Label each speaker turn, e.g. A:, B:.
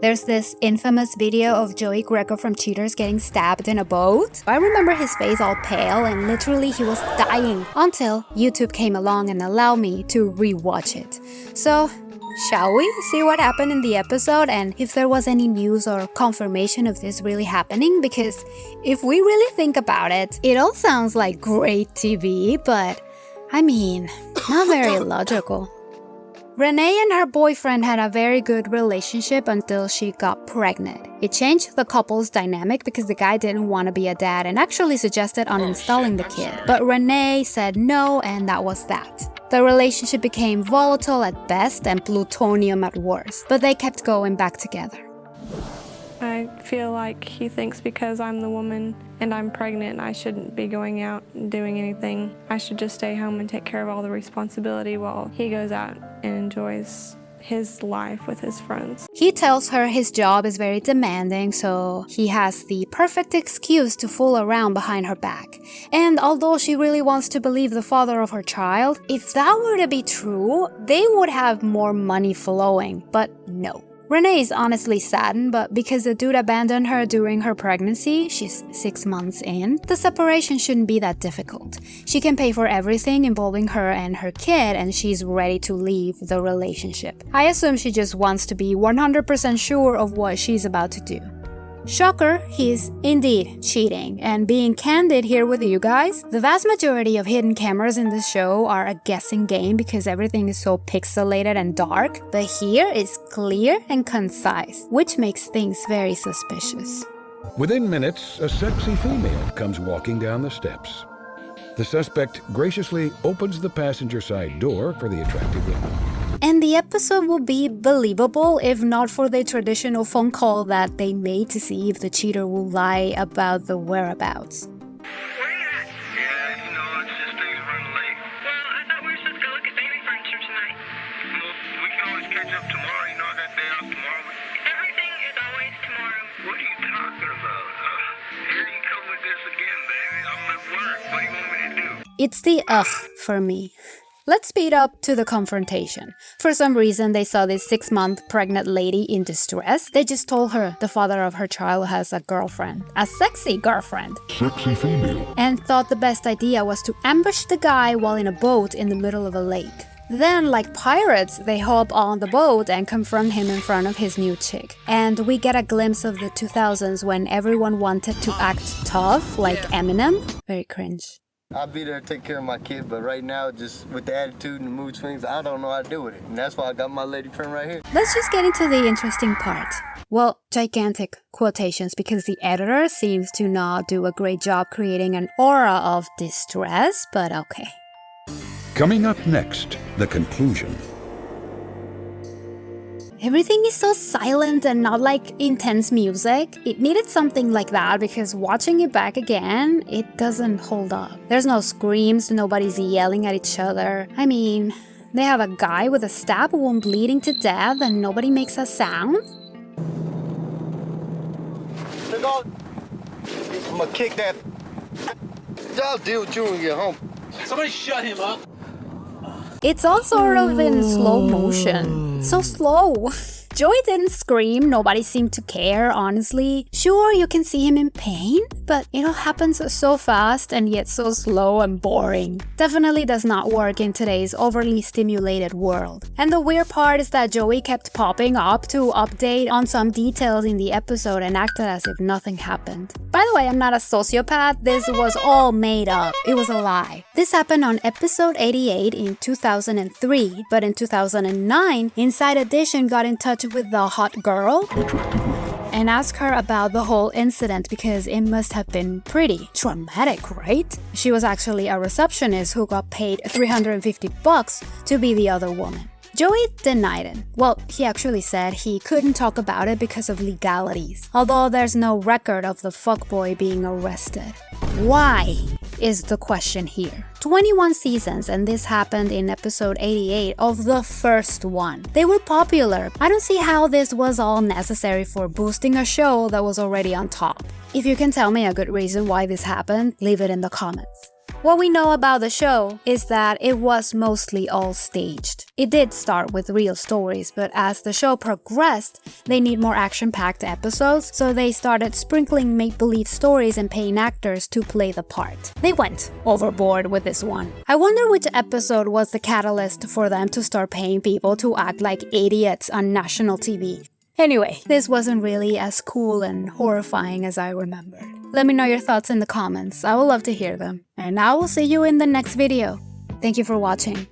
A: There's this infamous video of Joey Greco from Cheaters getting stabbed in a boat. I remember his face all pale and literally he was dying until YouTube came along and allowed me to rewatch it. So, shall we see what happened in the episode and if there was any news or confirmation of this really happening? Because if we really think about it, it all sounds like great TV, but I mean, not very logical. Renee and her boyfriend had a very good relationship until she got pregnant. It changed the couple's dynamic because the guy didn't want to be a dad and actually suggested uninstalling the kid. But Renee said no, and that was that. The relationship became volatile at best and plutonium at worst, but they kept going back together.
B: I feel like he thinks because I'm the woman and I'm pregnant, I shouldn't be going out and doing anything. I should just stay home and take care of all the responsibility while he goes out and enjoys his life with his friends.
A: He tells her his job is very demanding, so he has the perfect excuse to fool around behind her back. And although she really wants to believe the father of her child, if that were to be true, they would have more money flowing, but no. Renee is honestly saddened, but because the dude abandoned her during her pregnancy, she's 6 months in, the separation shouldn't be that difficult. She can pay for everything involving her and her kid, and she's ready to leave the relationship. I assume she just wants to be 100% sure of what she's about to do. Shocker, he's indeed cheating, and being candid here with you guys, the vast majority of hidden cameras in this show are a guessing game because everything is so pixelated and dark, but here it's clear and concise, which makes things very suspicious.
C: Within minutes, a sexy female comes walking down the steps. The suspect graciously opens the passenger side door for the attractive woman.
A: And the episode will be believable if not for the traditional phone call that they made to see if the cheater will lie about the whereabouts.
D: Where you at? Yeah, you know, it's just things running late. Well, I thought we were supposed to go look at baby furniture tonight.
E: Well, we can always catch up tomorrow. You know, I got day off tomorrow.
D: Everything is always tomorrow.
E: What are you talking about? Here you come with this again, baby. I'm at work. What do you want me to do?
A: It's the ugh for me. Let's speed up to the confrontation. For some reason, they saw this 6-month pregnant lady in distress. They just told her the father of her child has a girlfriend. A sexy girlfriend.
C: Sexy female.
A: And thought the best idea was to ambush the guy while in a boat in the middle of a lake. Then, like pirates, they hop on the boat and confront him in front of his new chick. And we get a glimpse of the 2000s when everyone wanted to act tough, like Eminem. Very cringe.
F: I'll be there to take care of my kid, but right now, just with the attitude and the mood swings, I don't know how to deal with it. And that's why I got my lady friend right here.
A: Let's just get into the interesting part. Well, gigantic quotations because the editor seems to not do a great job creating an aura of distress, but okay.
C: Coming up next, the conclusion.
A: Everything is so silent and not like intense music. It needed something like that because watching it back again, it doesn't hold up. There's no screams, nobody's yelling at each other. I mean, they have a guy with a stab wound bleeding to death and nobody makes a sound?
F: I'm gonna kick that. I'll deal with you when you get home.
G: Somebody shut him up.
A: It's all sort of in slow motion. So slow. Joey didn't scream, nobody seemed to care, honestly. Sure, you can see him in pain, but it all happens so fast and yet so slow and boring. Definitely does not work in today's overly stimulated world. And the weird part is that Joey kept popping up to update on some details in the episode and acted as if nothing happened. By the way, I'm not a sociopath, this was all made up. It was a lie. This happened on episode 88 in 2003, but in 2009, Inside Edition got in touch with the hot girl and asked her about the whole incident because it must have been pretty traumatic, right? She was actually a receptionist who got paid $350 to be the other woman. Joey denied it. Well, he actually said he couldn't talk about it because of legalities, although there's no record of the fuckboy being arrested. Why is the question here. 21 seasons, and this happened in episode 88 of the first one. They were popular. I don't see how this was all necessary for boosting a show that was already on top. If you can tell me a good reason why this happened, leave it in the comments. What we know about the show is that it was mostly all staged. It did start with real stories, but as the show progressed, they need more action-packed episodes, so they started sprinkling make-believe stories and paying actors to play the part. They went overboard with this one. I wonder which episode was the catalyst for them to start paying people to act like idiots on national TV. Anyway, this wasn't really as cool and horrifying as I remembered. Let me know your thoughts in the comments, I would love to hear them. And I will see you in the next video. Thank you for watching.